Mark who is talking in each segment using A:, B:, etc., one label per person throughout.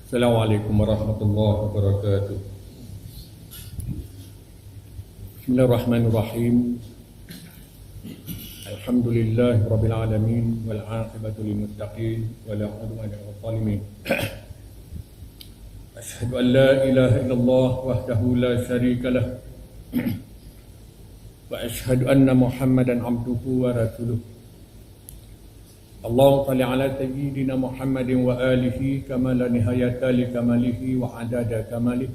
A: Assalamualaikum warahmatullahi wabarakatuh. Bismillahirrahmanirrahim. Alhamdulillahi rabbil alamin wal 'aqibatu lil muttaqin wa la 'udwana 'alal zalimin. Asyhadu an la ilaha illallah wahdahu la syarika lah. Wa asyhadu anna Muhammadan 'abduhu wa rasuluh. Allahumma salli ala sayyidina Muhammadin wa alihi kama la nihayata li kamalihi wa adada kamalih.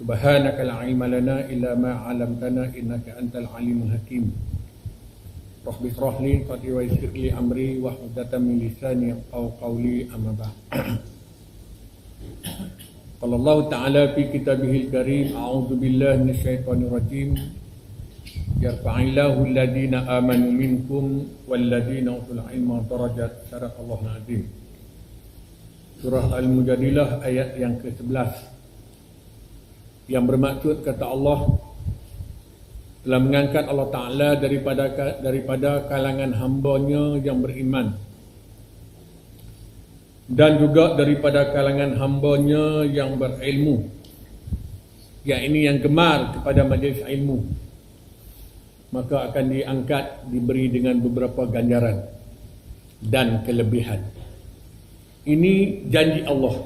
A: Subhanaka la ilma lana illa ma 'allamtana innaka antal alimul hakim. Rabbi shrah li sadri wa yassir li amri wa hlul min lisani yafqahu qawli amma ba'd. Qala Allah ta'ala fi kitabihil karim a'udzu billahi minasyaitonir rajim. Yarfa'illahu alladhina amanu minkum walladhina utul ilma darajat. Sadaqallahul azim. Surah Al-Mujadilah ayat yang ke-11, yang bermaksud kata Allah telah mengangkat Allah Ta'ala daripada kalangan hambanya yang beriman dan juga daripada kalangan hambanya yang berilmu, yang ini yang gemar kepada majlis ilmu, maka akan diangkat, diberi dengan beberapa ganjaran dan kelebihan. Ini janji Allah,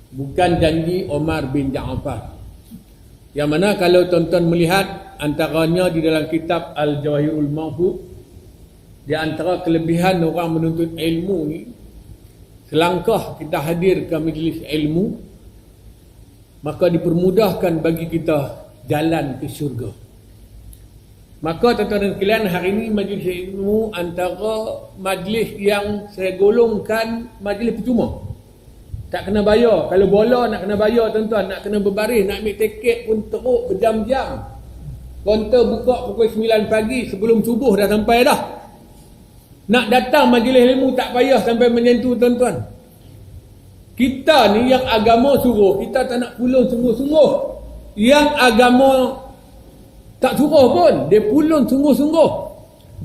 A: bukan janji Omar bin Ja'far. Yang mana kalau tuan-tuan melihat antaranya di dalam kitab Al-Jawahirul Mahfuz, di antara kelebihan orang menuntut ilmu ni, selangkah kita hadir ke majlis ilmu, maka dipermudahkan bagi kita jalan ke syurga. Maka tuan-tuan dan sekalian, hari ini majlis ilmu antara majlis yang saya golongkan majlis percuma. Tak kena bayar. Kalau bola nak kena bayar tuan-tuan, nak kena berbaris, nak ambil tiket pun teruk berjam-jam. Kaunter buka pukul 9 pagi, sebelum subuh dah sampai dah. Nak datang majlis ilmu tak payah sampai menyentuh tuan-tuan. Kita ni yang agama suruh, kita tak nak pulun sungguh-sungguh. Yang agama tak suruh pun, dia pulun sungguh-sungguh.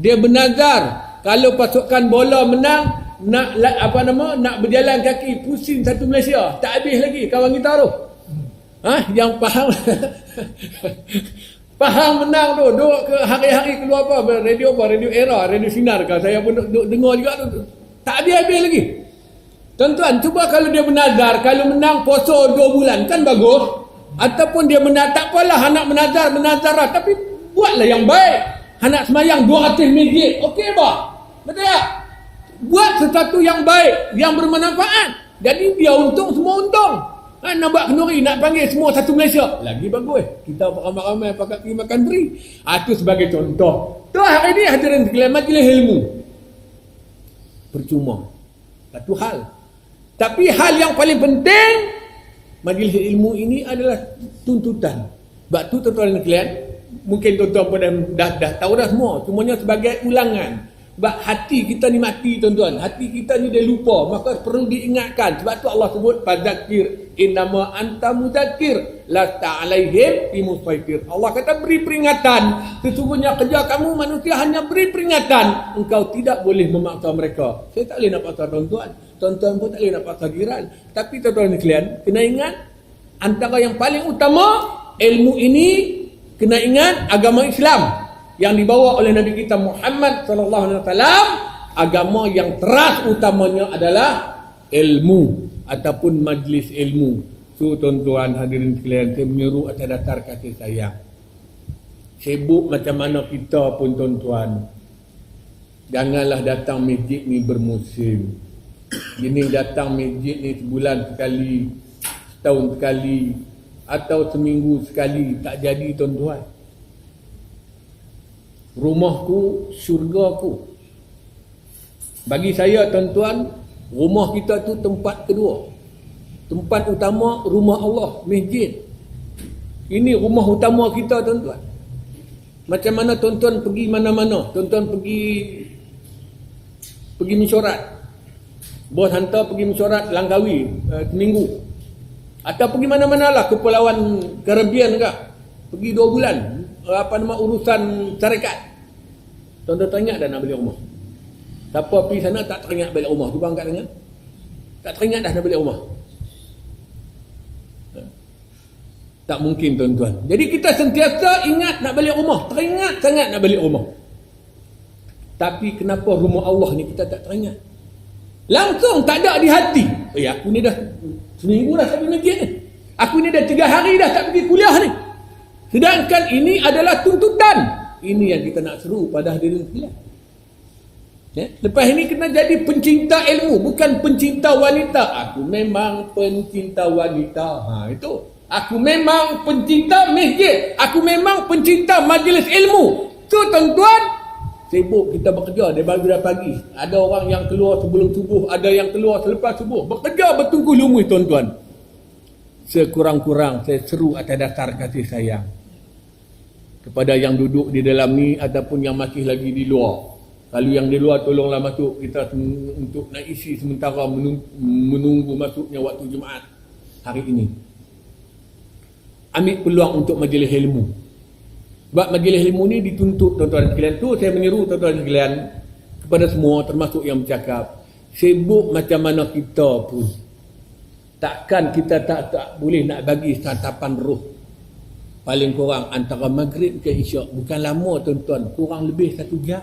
A: Dia bernazar, kalau pasukan bola menang, nak berjalan kaki pusing satu Malaysia, tak habis lagi kawan kita tu. Yang faham faham menang tu, duk ke hari-hari keluar radio Era, radio Sinar ke, saya pun duk dengar juga tu. Tak habis-habis lagi. Tuan-tuan, cuba kalau dia bernazar, kalau menang puasa 2 bulan, kan bagus. Ataupun dia tak apalah, anak menazar lah, tapi buatlah yang baik. Anak semayang 200 masjid, okey bah? Betul tak? Buat sesuatu yang baik, yang bermanfaat. Jadi dia untung, semua untung. Nak buat kenduri, nak panggil semua satu Malaysia, lagi bagus. Kita ramai-ramai pakai pergi makan free. Itu sebagai contoh. Tu hari ni hadirin sekalian, majlis ilmu percuma. Satu hal. Tapi hal yang paling penting, majlis ilmu ini adalah tuntutan. Sebab tu tuan-tuan dan sekalian, mungkin tuan-tuan pun dah tahu dah semua, cumanya sebagai ulangan. Sebab hati kita ni mati tuan-tuan, hati kita ni dia lupa, maka perlu diingatkan. Sebab tu Allah sebut fadzakir innama anta mudzakir lasta alaihim bimusaitir. Allah kata beri peringatan, sesungguhnya kerja kamu manusia hanya beri peringatan, engkau tidak boleh memaksa mereka. Saya tak boleh nak paksa tuan-tuan, tuan-tuan pun tak boleh nak paksa jiran. Tapi tuan-tuan dan sekalian, kena ingat, antara yang paling utama ilmu ini, kena ingat agama Islam yang dibawa oleh Nabi kita Muhammad sallallahu alaihi wasallam, agama yang teras utamanya adalah ilmu ataupun majlis ilmu. So tuan-tuan hadirin sekalian, saya menyeru atas dasar kasih sayang. Sibuk macam mana kita pun tuan-tuan, janganlah datang masjid ni bermusim. Ini datang masjid ni sebulan sekali, setahun sekali, atau seminggu sekali, tak jadi tuan-tuan. Rumahku, syurgaku. Bagi saya tuan-tuan, rumah kita tu tempat kedua. Tempat utama rumah Allah, masjid. Ini rumah utama kita tuan-tuan. Macam mana tuan-tuan pergi mana-mana, tuan-tuan pergi mesyuarat. Bos hantar pergi mesyuarat Langkawi seminggu. Atau pergi mana-mana lah, Kepulauan Caribbean ke. Pergi 2 bulan. Urusan syarikat. Tuan-tuan teringat dah nak beli rumah? Siapa pergi sana tak teringat balik rumah? Cuba angkat tangan. Tak teringat dah nak balik rumah. Tak mungkin tuan-tuan. Jadi kita sentiasa ingat nak balik rumah. Teringat sangat nak balik rumah. Tapi kenapa rumah Allah ni kita tak teringat? Langsung tak ada di hati. Aku ni dah seminggu dah tak pergi masjid ni. Aku ni dah 3 hari dah tak pergi kuliah ni. Sedangkan ini adalah tuntutan. Ini yang kita nak seru pada hadirin sekalian. Ya? Lepas ini kena jadi pencinta ilmu, bukan pencinta wanita. Aku memang pencinta wanita. Itu. Aku memang pencinta masjid. Aku memang pencinta majlis ilmu. Tu tuan-tuan, sibuk kita bekerja daripada pagi. Ada orang yang keluar sebelum subuh, ada yang keluar selepas subuh. Bekerja bertunggu-lumui tuan-tuan. Sekurang-kurang saya seru atas dasar kasih sayang kepada yang duduk di dalam ni ataupun yang masih lagi di luar. Kalau yang di luar tolonglah masuk, kita untuk nak isi sementara menunggu masuknya waktu Jumaat hari ini. Ambil peluang untuk majlis ilmu. Sebab majlis ilmu ni dituntut tuan-tuan sekalian. Tu saya menyeru tuan-tuan sekalian kepada semua termasuk yang bercakap. Sibuk macam mana kita pun, takkan kita tak boleh nak bagi santapan roh. Paling kurang antara maghrib ke isyak. Bukan lama tuan-tuan, kurang lebih 1 jam.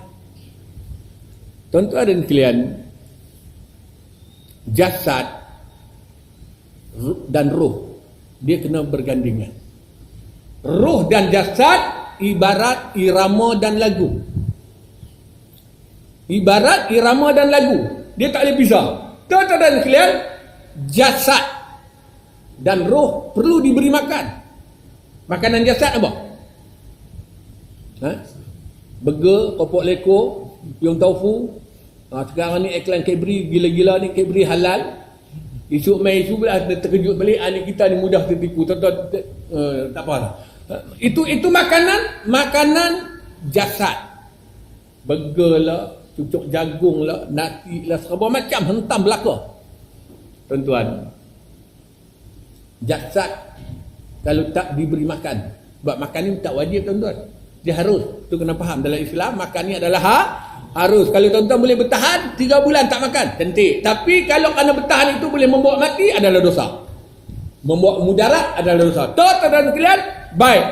A: Tuan-tuan dan sekalian, jasad dan roh dia kena bergandengan. Roh dan jasad ibarat irama dan lagu. Ibarat irama dan lagu. Dia tak boleh pisah. Tuan-tuan dan sekalian, jasad dan roh perlu diberi makan. Makanan jasad apa? Burger, popok leko, piung tofu. Sekarang ni iklan Cadbury gila-gila ni, Cadbury halal. Esok mai esok pula terkejut balik, anak kita ni mudah tertipu. Tuan-tuan, tak apa lah. Itu makanan jasad. Burger lah, cucuk jagung lah, nasi lah, serba macam hentam belaka. Tuan-tuan, jasad kalau tak diberi makan, sebab makan ni tak wajib tuan-tuan, dia harus. Tu kena faham, dalam Islam makan ni adalah harus. Kalau tuan-tuan boleh bertahan 3 bulan tak makan, cantik. Tapi kalau kerana bertahan itu boleh membawa mati, adalah dosa. Membawa mudarat adalah dosa. Tuan-tuan sekalian, baik.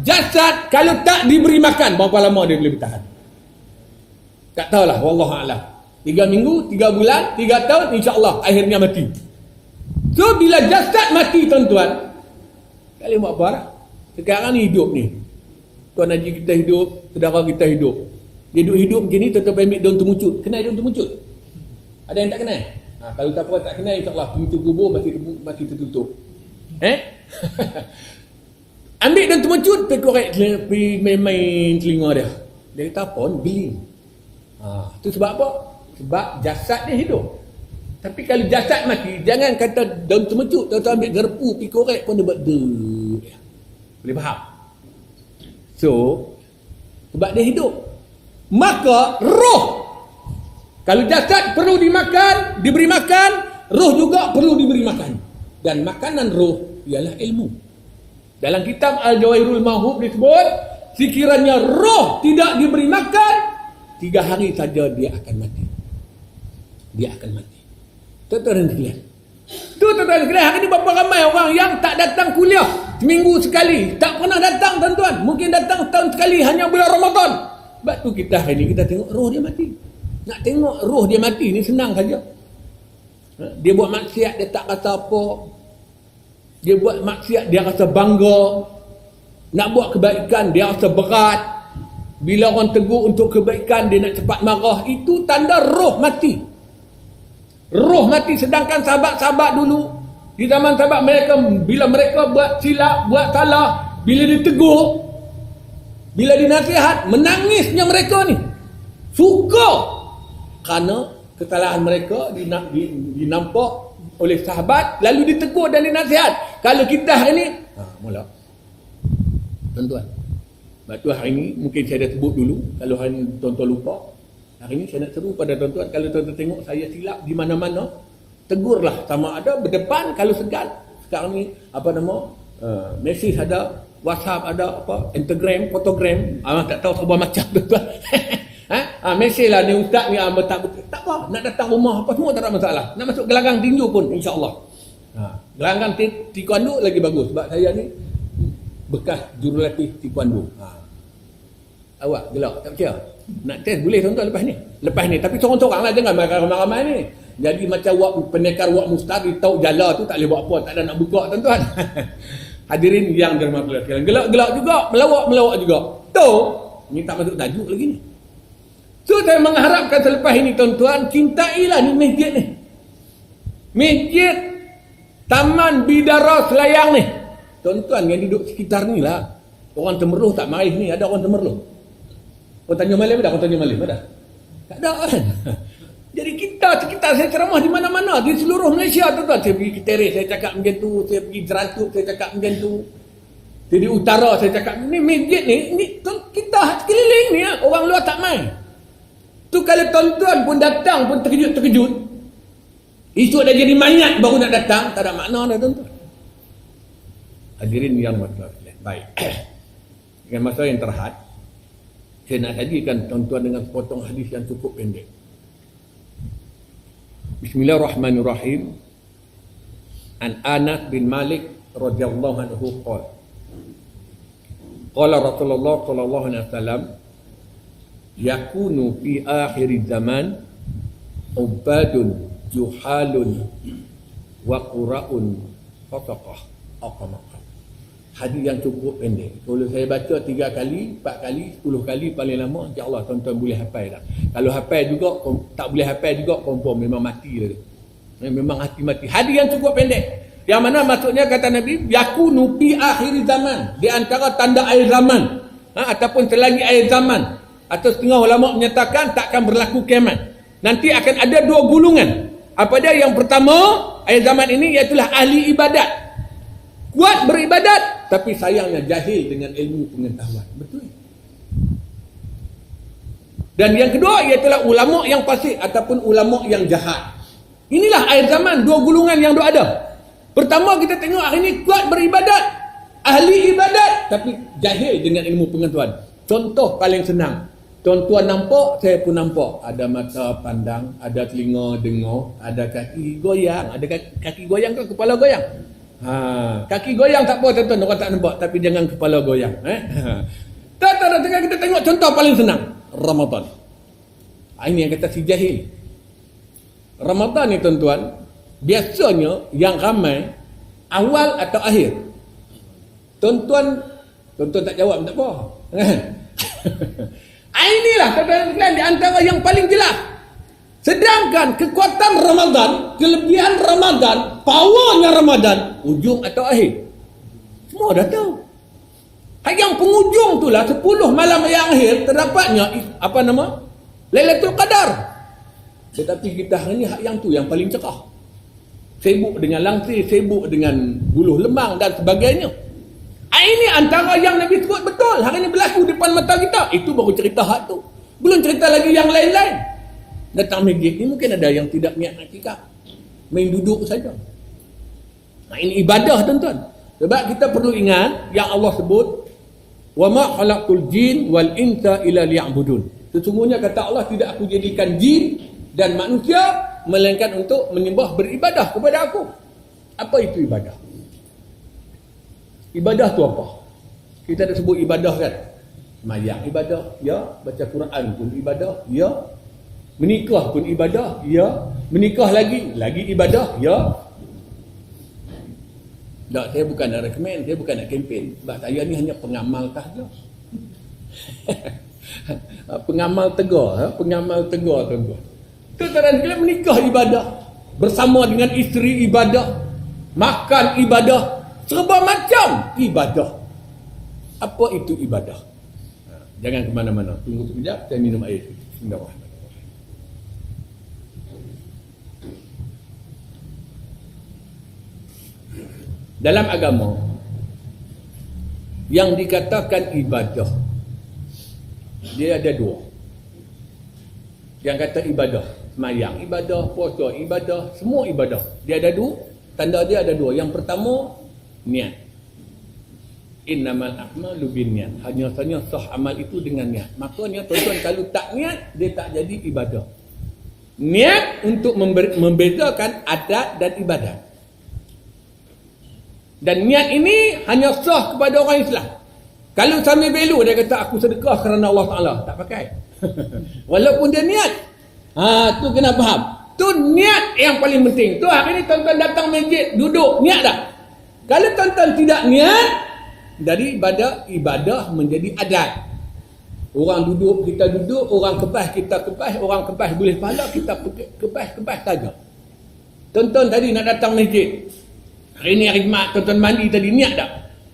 A: Jasad kalau tak diberi makan, berapa lama dia boleh bertahan? Tak tahulah, wallahualam. 3 minggu, 3 bulan, 3 tahun, insya-Allah akhirnya mati. So bila jasad mati tuan-tuan, kali buat apa lah? Sekarang ni hidup ni, Tuan Haji kita hidup, saudara kita hidup. Dia hidup macam ni, tuan-tuan ambil daun temucut. Kenal daun temucut? Ada yang tak kenal? Kalau tak apa tak kenal, insya-Allah pintu kubur masih tertutup. Ambil daun temucut, pergi korek, pergi main telinga dia. Dia kata apa? Beling. Itu sebab apa? Sebab jasad dia hidup. Tapi kalau jasad mati, jangan kata daun temucut, tuan-tuan ambil garpu, pergi korek pun dia buat boleh faham? So, sebab dia hidup. Maka roh, kalau jasad perlu dimakan, diberi makan, roh juga perlu diberi makan. Dan makanan roh ialah ilmu. Dalam kitab Al-Jawahirul Mahub disebut, sekiranya roh tidak diberi makan, 3 hari saja dia akan mati. Dia akan mati. Tuan-tuan dan sekalian, tuan-tuan sekalian, hari ini berapa ramai orang yang tak datang kuliah seminggu sekali, tak pernah datang tuan-tuan, mungkin datang setahun sekali, hanya bulan Ramadan. Sebab tu kita hari ni kita tengok roh dia mati. Nak tengok roh dia mati ni senang saja. Dia buat maksiat dia tak rasa apa. Dia buat maksiat dia rasa bangga. Nak buat kebaikan dia rasa berat. Bila orang tegur untuk kebaikan dia nak cepat marah. Itu tanda roh mati. Roh mati. Sedangkan sahabat-sahabat dulu, di zaman sahabat mereka, bila mereka buat silap, buat salah, bila ditegur, bila dinasihat, menangisnya mereka ni. Suka. Kerana kesalahan mereka dinampak oleh sahabat, lalu ditegur dan dinasihat. Kalau kita hari ni, mula. Tuan-tuan. Sebab tu hari ni, mungkin saya dah sebut dulu, kalau hari ni tuan-tuan lupa, hari ni saya nak seru pada tuan-tuan, kalau tuan-tuan tengok saya silap di mana-mana, tegurlah, sama ada berdepan, kalau segan. Sekarang ni, mesej ada, WhatsApp ada, Instagram, fotogram, tak tahu serba macam tuan-tuan. mesej lah ni ustaz ni tak betul. Tak apa, nak datang rumah apa semua tak ada masalah. Nak masuk gelanggang tinju pun insya-Allah. Gelanggang taekwondo lagi bagus sebab saya ni bekas jurulatih taekwondo. Awak gelak tak percaya? Nak test boleh tuan-tuan lepas ni tapi sorang-sorang lah, jangan ramai-ramai ni. Jadi macam wak pendekar wak mustari tahu jala tu tak boleh buat apa, tak ada nak buka tuan-tuan. Hadirin yang dirahmati Allah sekalian, gelak-gelak juga, melawak juga. Tu ni tak masuk tajuk lagi ni. So saya mengharapkan selepas ini tuan-tuan, cintailah ni masjid ni. Masjid Taman Bidara Selayang ni. Tuan-tuan yang duduk sekitar ni lah. Orang Temerloh tak mari ni, ada orang Temerloh. Orang Tanjung Malim ada? Orang Tanjung Malim ada? Tak ada kan? Jadi kita saya ceramah di mana-mana di seluruh Malaysia tuan-tuan. Saya pergi ke Teres saya cakap macam tu, saya pergi Jerantuk saya cakap macam tu. Jadi utara saya cakap ni masjid ni kita sekeliling ni orang luar tak main. Tu kalau tuan-tuan pun datang pun terkejut. Esok dah jadi mayat baru nak datang, tak ada makna dah tuan-tuan. Hadirin yang berbahagia. Baik. Dengan masa yang terhad, saya nak sajikan tuan-tuan dengan sepotong hadis yang cukup pendek. Bismillahirrahmanirrahim. An Anas bin Malik radhiyallahu anhu qala Rasulullah sallallahu alaihi wasallam yakunu fi akhir zaman ubadun juhalun wa qura'un fataqah aqamah. Hadis yang cukup pendek. Kalau saya baca 3 kali, 4 kali, 10 kali paling lama, insya-Allah tuan-tuan boleh hafal dah. Kalau hafal juga, tak boleh hafal juga, confirm memang mati dah. Memang mati. Hadis yang cukup pendek. Yang mana maksudnya kata Nabi, yakunu fi akhir zaman, di antara tanda akhir zaman, ataupun selagi akhir zaman, atau setengah ulama menyatakan takkan berlaku kiamat. Nanti akan ada 2 gulungan. Apa dia? Yang pertama, akhir zaman ini iaitulah ahli ibadat. Kuat beribadat tapi sayangnya jahil dengan ilmu pengetahuan. Betul. Dan yang kedua iaitulah ulama yang fasik ataupun ulama yang jahat. Inilah akhir zaman, 2 gulungan yang ada. Pertama kita tengok hari ini kuat beribadat, ahli ibadat tapi jahil dengan ilmu pengetahuan. Contoh paling senang. Tuan-tuan nampak, saya pun nampak. Ada mata pandang, ada telinga dengar, ada kaki goyang. Ada kaki goyang ke kepala goyang? Kaki goyang tak apa tuan-tuan, orang tak nampak, tapi jangan kepala goyang. Tak, kita tengok contoh paling senang. Ramadan. Ini yang kata si jahil. Ramadan ni tuan-tuan, biasanya yang ramai awal atau akhir. Tuan-tuan tak jawab tak apa. Inilah tuan-tuan di antara yang paling jelas. Sedangkan kekuatan Ramadan, kelebihan Ramadan, powernya Ramadan, ujung atau akhir. Semua dah tahu. Yang penghujung itulah 10 malam yang akhir terdapatnya Lailatul Qadar. Tetapi kita hari ini yang tu yang paling cerah. Sibuk dengan langsir, sibuk dengan buluh lemang dan sebagainya. Ini antara yang Nabi sebut betul. Hari ini berlaku depan mata kita. Itu baru cerita hak tu. Belum cerita lagi yang lain-lain. Datang masjid ni mungkin ada yang tidak niat iktikaf, main duduk saja. Ini ibadah tuan-tuan. Sebab kita perlu ingat yang Allah sebut, wa ma khalaqtul jin wal insa illa liya'budun. Sesungguhnya kata Allah, tidak aku jadikan jin dan manusia melainkan untuk menyembah, beribadah kepada aku. Apa itu ibadah? Ibadah tu apa? Kita ada sebut ibadah kan? Sembahyang ibadah, ya. Baca Quran pun ibadah, ya. Menikah pun ibadah, ya. Menikah lagi ibadah, ya. Tak, saya bukan nak recommend, saya bukan nak kempen. Sebab saya ni hanya pengamal sahaja. Pengamal tegar tuan-tuan. Tuan-tuan sekalian, menikah ibadah, bersama dengan isteri ibadah, makan ibadah, serba macam ibadah. Apa itu ibadah? Jangan ke mana-mana. Tunggu sekejap, saya minum air. Bismillahirrahmanirrahim. Dalam agama yang dikatakan ibadah, dia ada 2. Yang kata ibadah, sembahyang ibadah, puasa ibadah, semua ibadah. Dia ada 2, tanda dia ada 2. Yang pertama, niat. Innamal a'malu binniyat. Hanya sah amal itu dengan niat. Makanya tuan-tuan kalau tak niat, dia tak jadi ibadah. Niat untuk membezakan adat dan ibadat. Dan niat ini hanya sah kepada orang Islam. Kalau sambil belu dia kata aku sedekah kerana Allah Ta'ala, tak pakai. Walaupun dia niat. Tu kena faham. Tu niat yang paling penting. Tu hari ni tuan-tuan datang masjid, duduk, niat tak? Kalau tuan-tuan tidak niat, dari ibadah menjadi adat. Orang duduk, kita duduk, orang kebas, kita kebas, orang kebas boleh pahala, kita kebas saja. Tuan-tuan tadi nak datang masjid. Hari ni hari Jumaat, tuan-tuan mandi tadi, niat tak?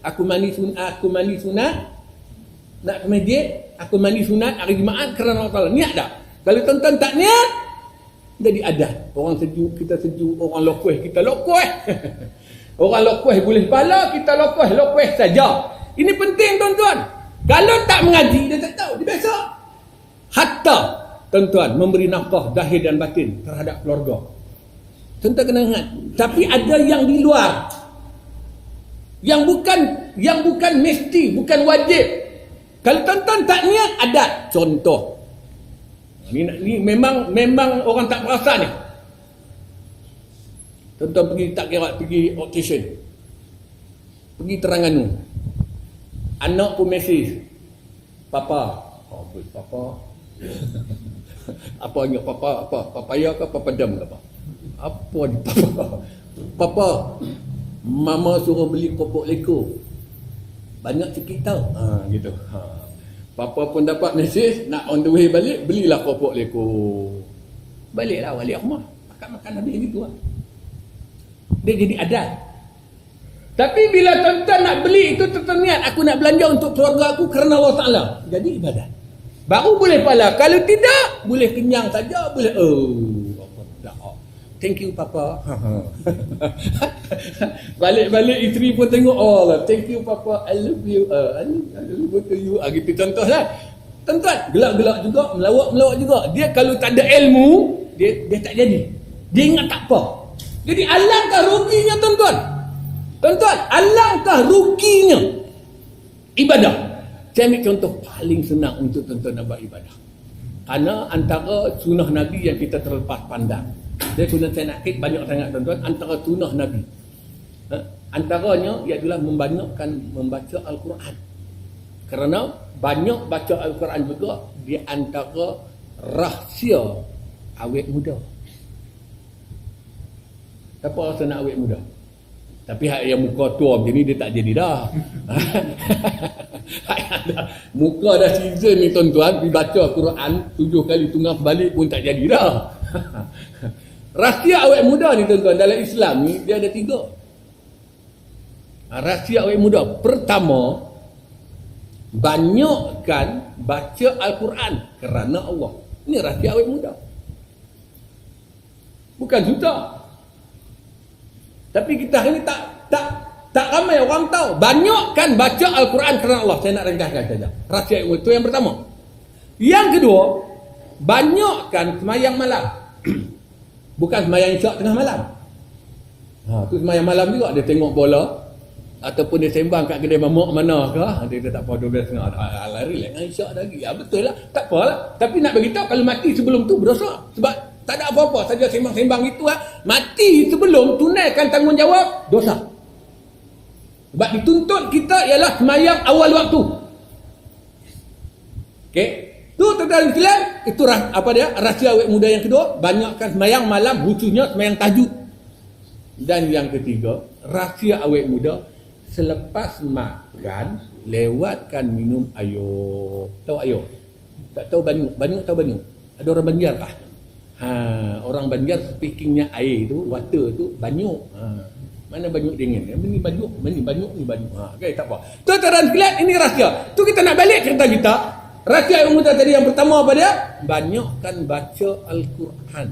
A: Aku mandi sunat, nak ke masjid, aku mandi sunat hari Jumaat kerana Allah Ta'ala. Niat tak? Kalau tuan-tuan tak niat, jadi adat. Orang sejuk, kita sejuk, orang lokueh, kita lokueh. Orang lokueh boleh pahala, kita lokueh saja. Ini penting tuan-tuan. Kalau tak mengaji, dia tak tahu, dia biasa. Hatta tuan-tuan memberi nafkah zahir dan batin terhadap keluarga. Tuan-tuan kena ingat. Tapi ada yang di luar. Yang bukan mesti, bukan wajib. Kalau tuan-tuan tak niat, adat. Contoh. Ni memang orang tak perasan ni. Tuan-tuan pergi optician. Pergi Terengganu. Anak pun mesej. Papa. Papa. Apa ingat papa? Apa? Papaya ke papa dam ke apa? Apa ni papa? Papa. Mama suruh beli popok leko. Banyak sikit tau. Gitu. Papa pun dapat mesej, nak on the way balik, belilah popok leko. Baliklah balik rumah. Makan habis gitu lah. Dia jadi adat. Tapi bila tuan-tuan nak beli itu tuan-tuan niat, aku nak belanja untuk keluarga aku kerana Allah Ta'ala. Jadi ibadat. Baru boleh pahala. Kalau tidak, boleh kenyang saja, boleh thank you papa. Balik isteri pun tengok, thank you papa, I love you. I love you. Gitu contohlah. Tuan-tuan, gelak-gelak juga, melawak juga. Dia kalau tak ada ilmu, dia tak jadi. Dia ingat tak apa. Jadi alangkah ruginya tuan-tuan. Tuan-tuan, alangkah ruginya ibadah. Saya ambil contoh paling senang untuk tuan-tuan nak buat ibadah. Kerana antara sunnah Nabi yang kita terlepas pandang. Dia sunnah saya nak banyak sangat tuan-tuan. Antara sunnah Nabi. Antaranya ialah membanyakkan membaca Al-Quran. Kerana banyak baca Al-Quran juga di antara rahsia awet muda. Siapa rasa nak awet muda? Tapi hak yang muka tua macam ni dia tak jadi dah. Muka dah season ni tuan-tuan, pergi baca Quran 7 kali tunggang balik pun tak jadi dah. Rahsia awet muda ni tuan-tuan dalam Islam ni dia ada 3. Rahsia awet muda. Pertama, banyakkan baca Al-Quran kerana Allah. Ini rahsia awet muda. Bukan susah. Tapi kita hari ni tak ramai orang tahu. Banyakkan baca Al-Quran kerana Allah. Saya nak ringkaskan saja. Rahsia itu yang pertama. Yang kedua, banyakkan semayang malam. Bukan semayang isyak tengah malam. Tu semayang malam juga. Dia tengok bola. Ataupun dia sembang kat kedai mamak mana ke. Dia tak apa 12.30. Lari lah dengan isyak lagi. Betul lah. Tak apalah. Tapi nak beritahu kalau mati sebelum tu berdosa. Sebab tak ada apa-apa. Saja sembang-sembang itu. Mati sebelum tunaikan tanggungjawab. Dosa. Sebab dituntut kita ialah semayang awal waktu. Okey. Tu tuan-tuan sekalian, itu apa dia? Rahsia awet muda yang kedua, banyakkan semayang malam, khususnya semayang tahajud. Dan yang ketiga, rahsia awet muda, selepas makan, lewatkan minum air. Tahu air? Tak tahu Banyu? Banyu tahu Banyu? Ada orang Banjar kah? Orang Banjar speakingnya air tu, water tu, Banyu. Mana Banyu dingin? Ini Banyu, ini Banyu, ini Banyu. Okay, tak apa. Tuan-tuan sekalian, ini rahsia. Tu kita nak balik cerita kita. Rahsia yang muda tadi yang pertama apa dia? Banyakkan baca Al-Quran.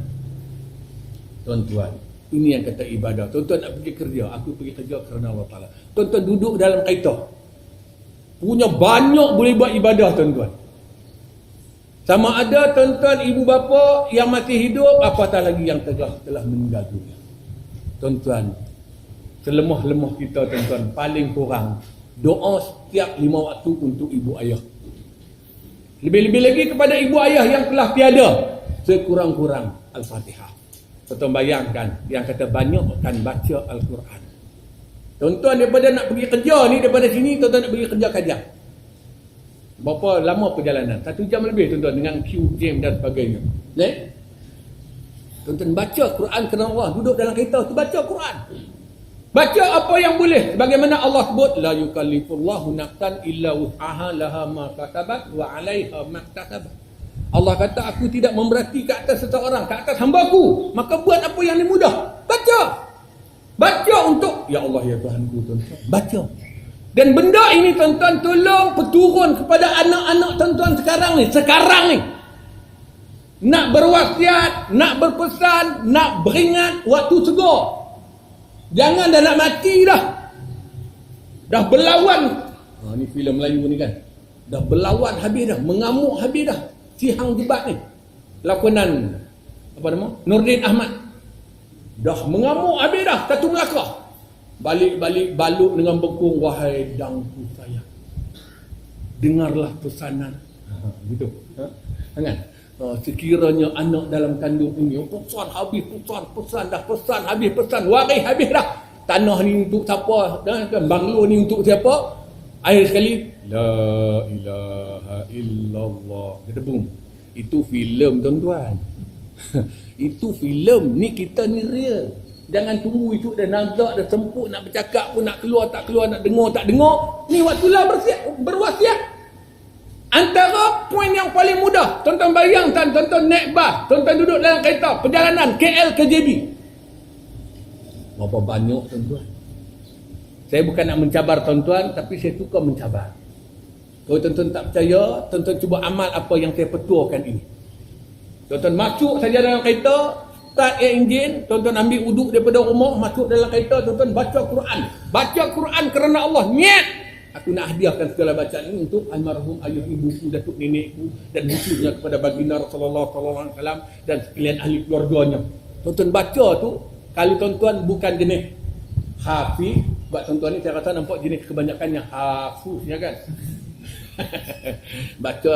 A: Tuan-tuan, ini yang kata ibadah. Tuan-tuan nak pergi kerja, aku pergi kerja kerana Allah Ta'ala. Tuan-tuan duduk dalam kaitah. Punya banyak boleh buat ibadah tuan-tuan. Sama ada tuan-tuan ibu bapa yang masih hidup, apatah lagi yang telah meninggal dunia. Tuan-tuan, selemah-lemah kita tuan-tuan, paling kurang Doa setiap 5 waktu untuk ibu ayah. Lebih-lebih lagi kepada ibu ayah yang telah tiada, sekurang-kurang Al-Fatihah. Tuan bayangkan, yang kata banyakkan baca Al-Quran. Tuan-tuan daripada nak pergi kerja ni, daripada sini tuan-tuan nak pergi kerja kajian. Berapa lama perjalanan? 1 jam lebih tuan-tuan dengan queue jam dan sebagainya. Tuan-tuan baca Quran kerana Allah, duduk dalam kereta tu baca Quran. Baca apa yang boleh, bagaimana Allah sebut la yukallifullahu nafsan illa wus'aha laha ma kasabat wa 'alaiha ma iktasabat. Allah kata aku tidak memberati ke atas seseorang, ke atas hamba-Ku, maka buat apa yang dimudah. Baca untuk ya Allah ya Tuhanku, tuan-tuan. Baca. Dan benda ini tuan-tuan tolong peturun kepada anak-anak tuan-tuan sekarang ni. Nak berwasiat, nak berpesan, nak beringat waktu segar. Jangan dah nak mati dah. Dah berlawan. Ni filem Melayu ni kan. Dah berlawan habis dah. Mengamuk habis dah. Sihang Jebat ni. Lakonan apa nama? Nordin Ahmad. Dah mengamuk habis dah. Satu Melaka. Balik-balik balut dengan bekung. Wahai dangku saya, dengarlah pesanan. Gitu. Kan? Sekiranya anak dalam kandung ini pesan habis pesan habis pesan waris habis dah. Tanah ni untuk siapa, dan banglo ni untuk siapa. Akhir sekali la ilaha illallah, kata boom. Itu filem tuan-tuan. Itu filem, ni kita ni real. Jangan tunggu itu dah nazak, dah semput nak bercakap pun, nak keluar tak keluar, nak dengar tak dengar. Ni waktulah berwasiat. Antara poin yang paling mudah, tuan-tuan bayangkan, tuan-tuan naik bas, tuan-tuan duduk dalam kereta, perjalanan KL ke JB. Berapa banyak tuan-tuan? Saya bukan nak mencabar tuan-tuan, tapi saya suka mencabar. Kalau tuan-tuan tak percaya, tuan-tuan cuba amal apa yang saya petuakan ini. Tuan-tuan masuk saja dalam kereta, start enjin, tuan-tuan ambil uduk daripada rumah, masuk dalam kereta, tuan-tuan baca Quran. Baca Quran kerana Allah. Niat, aku nak hadiahkan segala bacaan ini untuk almarhum ayah ibuku, datuk nenekku, dan khususnya kepada baginda Rasulullah SAW dan sekalian ahli keluarganya. Tuan-tuan baca tu, kalau tuan-tuan bukan jenis hafiz, sebab tuan-tuan ni saya rasa nampak jenis kebanyakannya hafuz, ya kan? Baca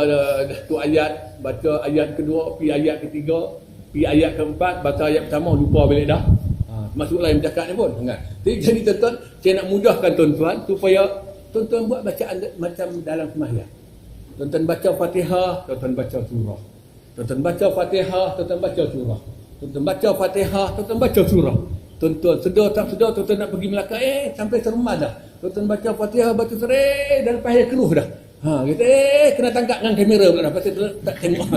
A: satu ayat, baca ayat kedua, pergi ayat ketiga, pergi ayat keempat, baca ayat pertama, lupa balik dah. Masuklah yang bercakap ni pun. Jadi tuan-tuan, saya nak mudahkan tuan-tuan supaya tuan-tuan buat bacaan macam dalam sembahyang. Tuan-tuan baca Fatihah, tuan-tuan baca surah. Tuan-tuan baca Fatihah, tuan-tuan baca surah. Tuan-tuan baca Fatihah, tuan-tuan baca surah. Tuan-tuan sedar tak sedar, tuan-tuan nak pergi Melaka, sampai seremah dah. Tuan-tuan baca Fatihah, baca surah, dan lepas dia keluh dah. Kata, kena tangkap dengan kamera pula dah, pasal tak tengok.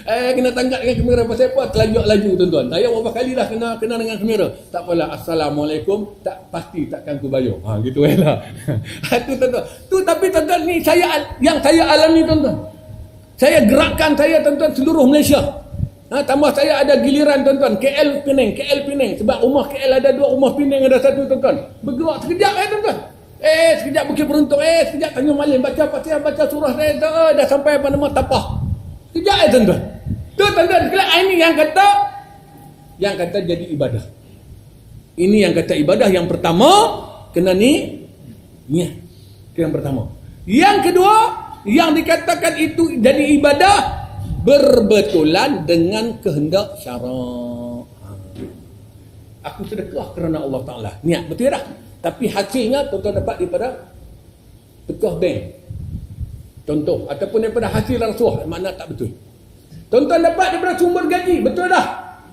A: Kena tangkap dengan kamera pasal apa? Terlanjut laju tuan-tuan. Saya berapa kali dah kena dengan kamera. Tak apalah, Assalamualaikum, tak pasti takkan ku bayar. Gitu lah. Tu tuan-tuan. Tu tapi tuan-tuan ni yang saya alami tuan-tuan. Saya gerakkan saya tuan-tuan seluruh Malaysia. Tambah saya ada giliran tuan-tuan KL Penang. Sebab rumah KL ada 2, rumah Penang ada 1 tuan-tuan. Bergerak sekejap tuan-tuan. Sekejap Bukit Beruntung, sekejap Tanjung Malin, baca Fatihah, baca surah, dah sampai apa nama Tapah. Sekejap tuan-tuan. Tu tuan-tuan, ini yang kata jadi ibadah. Ini yang kata ibadah. Yang pertama, kena niat. Yang pertama. Yang kedua, yang dikatakan itu jadi ibadah berbetulan dengan kehendak syarak. Aku sedekah kerana Allah Ta'ala. Niat, betul tak? Tapi hasilnya tuan-tuan dapat daripada tekah bank. Contoh, ataupun daripada hasil rasuah, makna tak betul. Tuan-tuan dapat daripada sumber gaji, betul dah.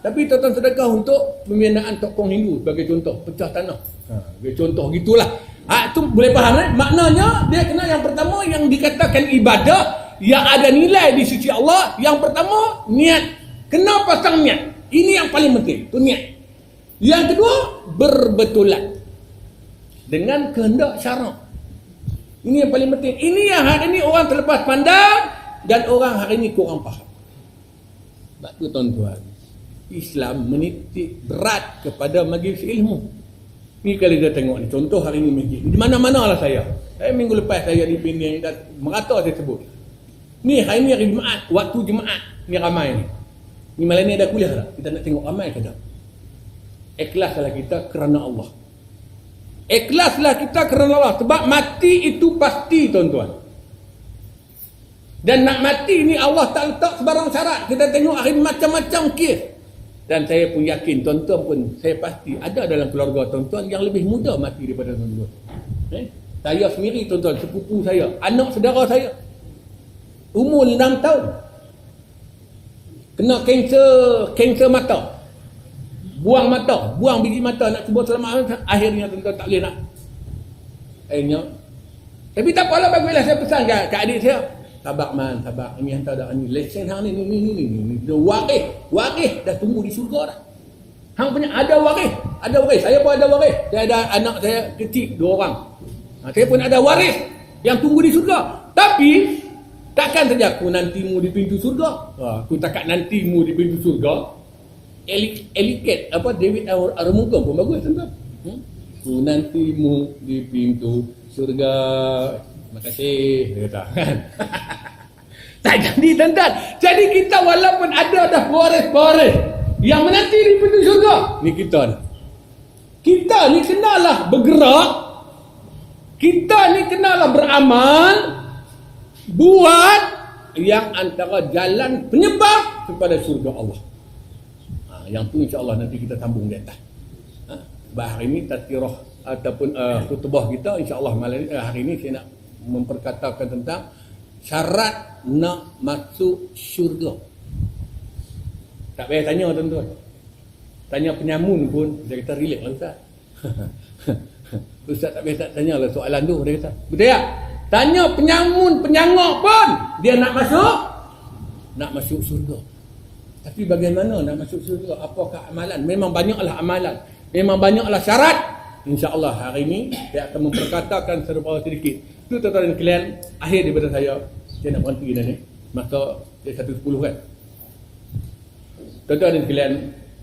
A: Tapi tuan-tuan sedekah untuk pembinaan tokoh Hindu sebagai contoh, pecah tanah. Sebagai contoh gitulah. Itu boleh faham kan? Maknanya dia kena yang pertama yang dikatakan ibadah yang ada nilai di sisi Allah. Yang pertama niat. Kena pasang niat. Ini yang paling penting, tu niat. Yang kedua berbetulan dengan kehendak syarak. Ini yang paling penting. Ini yang hari ini orang terlepas pandang dan orang hari ini kurang faham. Sebab tu tuan-tuan, Islam menitik berat kepada majlis ilmu. Ni kalau kita tengok ni, contoh hari ini masjid. Di mana-mana lah saya. Minggu lepas saya di Penang dan merata saya sebut. Ni hari ni hari Jumaat, waktu Jumaat ni ramai ni. Ni malam ni ada kuliah tak? Kita nak tengok ramai ke tak? Ikhlaslah kita kerana Allah. Ikhlaslah kita kerana Allah. Sebab mati itu pasti, tuan-tuan. Dan nak mati ni Allah tak letak sebarang syarat. Kita tengok hari macam-macam kes. Dan saya pun yakin, tuan-tuan pun, saya pasti ada dalam keluarga tuan-tuan yang lebih muda mati daripada tuan-tuan. Saya sendiri, tuan-tuan, sepupu saya, anak saudara saya, umur 6 tahun, kena kanser mata. Buang biji mata, nak cuba selamatkan, akhirnya tuan-tuan tak boleh nak. Akhirnya, tapi tak apalah, baguslah saya pesan ke adik saya, sabar man, sabar, ini hantar dah ni, lesen hang ni, waris dah tunggu di surga dah. Hang punya ada waris, saya pun ada waris, saya ada anak saya kecil 2 orang. Saya pun ada waris yang tunggu di surga. Tapi takkan saja aku nantimu di pintu surga. Aku takkan nantimu di pintu surga. Eliket apa David Arumugam pun bagus, tuan-tuan. Ku nantimu di pintu surga. Terima kasih, dia kata kan. Tak jadi, tuan-tuan. Jadi kita walaupun ada dah waris yang menanti di pintu surga, ni kita ni. Kita ni kenalah bergerak. Kita ni kenalah beramal, buat yang antara jalan penyebab kepada surga Allah. Yang tu insya-Allah nanti kita sambung di atas. Hari ini tazkirah ataupun khutbah kita insya-Allah hari ini saya nak memperkatakan tentang syarat nak masuk syurga. Tak payah tanya, tuan-tuan. Tanya penyamun pun dia kata relax lah Ustaz. Ustaz tak payah tak tanya lah soalan tu, dia kata. Betul tak? Tanya penyamun, penyangok pun dia nak masuk syurga. Tapi bagaimana nak masuk syurga? Apakah amalan? Memang banyaklah amalan. Memang banyaklah syarat. InsyaAllah hari ini saya akan memperkatakan serba sedikit. Itu tuan-tuan dan sekalian, akhir daripada saya nak berhenti dah ni. Maka dia 1:10 kan. Tuan-tuan dan sekalian,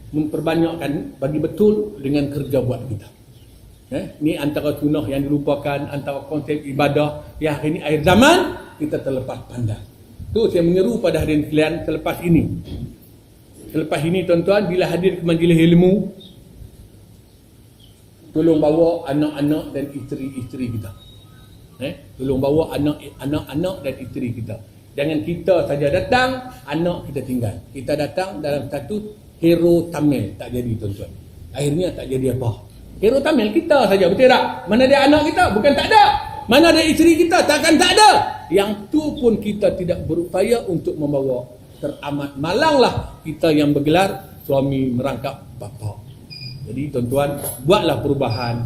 A: memperbanyakkan bagi betul dengan kerja buat kita. Ini antara sunnah yang dilupakan, antara konsep ibadah yang hari ini akhir zaman kita terlepas pandang. Tu saya menyeru pada hadirin sekalian selepas ini. Selepas ini tuan-tuan, bila hadir ke majlis ilmu, tolong bawa anak-anak dan isteri-isteri kita. Tolong bawa anak-anak dan isteri kita. Jangan kita saja datang, anak kita tinggal. Kita datang dalam status hero tamil, tak jadi, tuan-tuan. Akhirnya tak jadi apa. Hero tamil kita saja, betul tak? Mana ada anak kita? Bukan tak ada. Mana ada isteri kita? Takkan tak ada. Yang tu pun kita tidak berupaya untuk membawa. Teramat malanglah kita yang bergelar suami merangkap bapa. Jadi tuan-tuan, buatlah perubahan.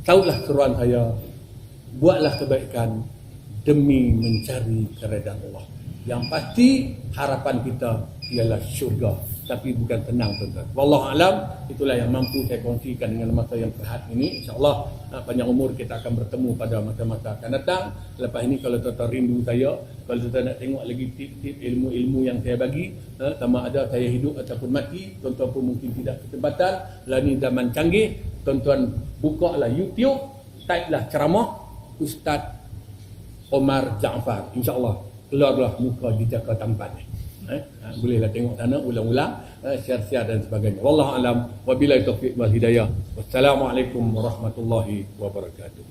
A: Tahulah seruan saya. Buatlah kebaikan demi mencari keredaan Allah. Yang pasti harapan kita ialah syurga. Tapi bukan tenang, tuan-tuan. Wallahualam, itulah yang mampu saya kongsikan dengan masa yang terhad ini. InsyaAllah panjang umur kita akan bertemu pada masa-masa akan datang. Lepas ini kalau tuan-tuan rindu saya, kalau tuan-tuan nak tengok lagi tip-tip ilmu-ilmu yang saya bagi, sama ada saya hidup ataupun mati, tuan-tuan pun mungkin tidak kesempatan. Lah ni zaman canggih, tuan-tuan buka lah YouTube, type lah ceramah Ustaz Omar Jaafar. InsyaAllah keluarlah muka di jaka tampan ni. Bolehlah tengok sana ulang-ulang, share-share dan sebagainya. Wallahu alam, wabillahi taufiq wal hidayah. Wassalamualaikum warahmatullahi wabarakatuh.